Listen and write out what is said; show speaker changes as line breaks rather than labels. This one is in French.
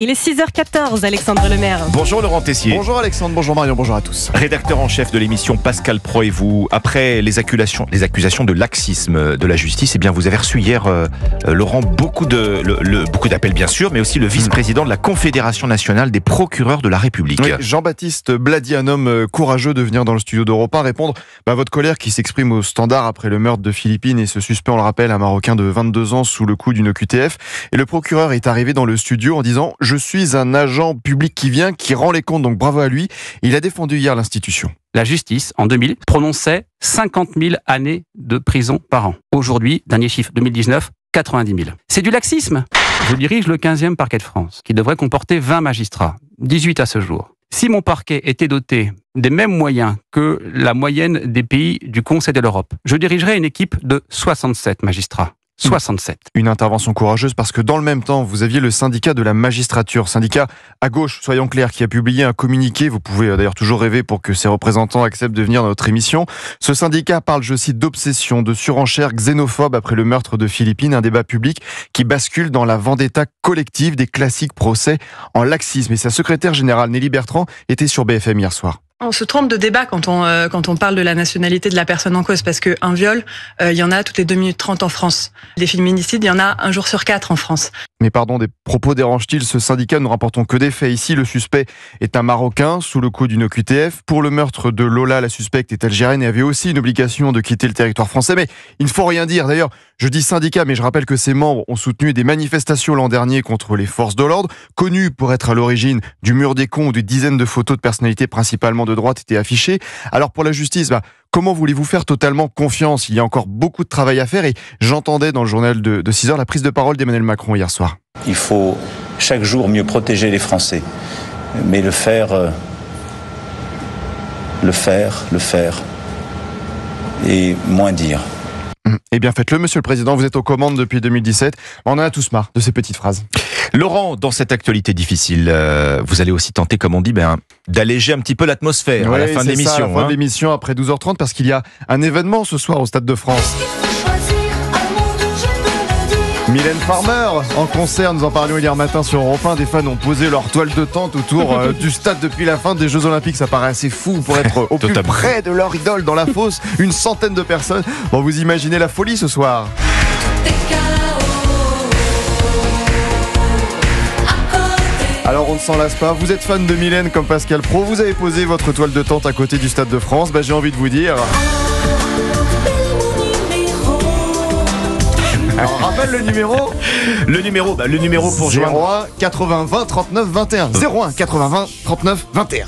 Il est 6h14, Alexandre Lemaire.
Bonjour Laurent Tessier.
Bonjour Alexandre, bonjour Marion, bonjour à tous.
Rédacteur en chef de l'émission Pascal Pro et vous. Après les accusations de laxisme de la justice, eh bien vous avez reçu hier, Laurent, beaucoup d'appels bien sûr, mais aussi le vice-président de la Confédération nationale des procureurs de la République.
Oui, Jean-Baptiste Blady, un homme courageux de venir dans le studio d'Europe 1 répondre à votre colère qui s'exprime au Standard après le meurtre de Philippine et ce suspect, on le rappelle, un Marocain de 22 ans sous le coup d'une OQTF. Et le procureur est arrivé dans le studio en disant « Je suis un agent public qui rend les comptes, donc bravo à lui ». Il a défendu hier l'institution.
La justice, en 2000, prononçait 50 000 années de prison par an. Aujourd'hui, dernier chiffre, 2019, 90 000. C'est du laxisme. Je dirige le 15e parquet de France, qui devrait comporter 20 magistrats, 18 à ce jour. Si mon parquet était doté des mêmes moyens que la moyenne des pays du Conseil de l'Europe, je dirigerais une équipe de 67 magistrats. 67.
Une intervention courageuse parce que dans le même temps, vous aviez le syndicat de la magistrature, syndicat à gauche, soyons clairs, qui a publié un communiqué. Vous pouvez d'ailleurs toujours rêver pour que ses représentants acceptent de venir dans notre émission. Ce syndicat parle, je cite, d'obsession, de surenchère xénophobe après le meurtre de Philippine, un débat public qui bascule dans la vendetta collective des classiques procès en laxisme. Et sa secrétaire générale, Nelly Bertrand, était sur BFM hier soir.
On se trompe de débat quand on parle de la nationalité de la personne en cause, parce qu'un viol, il y en a toutes les 2 minutes 30 en France. Des féminicides, il y en a 1 jour sur 4 en France.
Mais pardon, des propos dérangent-ils ce syndicat? Nous rapportons que des faits. Ici, le suspect est un Marocain sous le coup d'une OQTF. Pour le meurtre de Lola, la suspecte est algérienne et avait aussi une obligation de quitter le territoire français. Mais il ne faut rien dire. D'ailleurs, je dis syndicat, mais je rappelle que ses membres ont soutenu des manifestations l'an dernier contre les forces de l'ordre, connues pour être à l'origine du mur des cons où des dizaines de photos de personnalités principalement de droite étaient affichées. Alors pour la justice, comment voulez-vous faire totalement confiance? Il y a encore beaucoup de travail à faire et j'entendais dans le journal de 6 heures la prise de parole d'Emmanuel Macron hier soir.
Il faut chaque jour mieux protéger les Français, mais le faire et moins dire.
Eh bien faites-le, Monsieur le Président, vous êtes aux commandes depuis 2017. On en a tous marre de ces petites phrases.
Laurent, dans cette actualité difficile, vous allez aussi tenter, comme on dit, d'alléger un petit peu l'atmosphère à la fin de l'émission.
À la fin de l'émission, après 12h30, parce qu'il y a un événement ce soir au Stade de France. Mylène Farmer en concert, nous en parlions hier matin sur Europe 1. Des fans ont posé leur toile de tente autour du stade depuis la fin des Jeux Olympiques. Ça paraît assez fou pour être au plus près de leur idole dans la fosse. Une centaine de personnes. Bon, vous imaginez la folie ce soir. Alors on ne s'en lasse pas, vous êtes fan de Mylène comme Pascal Pro, vous avez posé votre toile de tente à côté du Stade de France. J'ai envie de vous dire... Alors, rappelle le numéro.
Le numéro pour joindre
01 80 20 39 21. 01 80 20 39 21.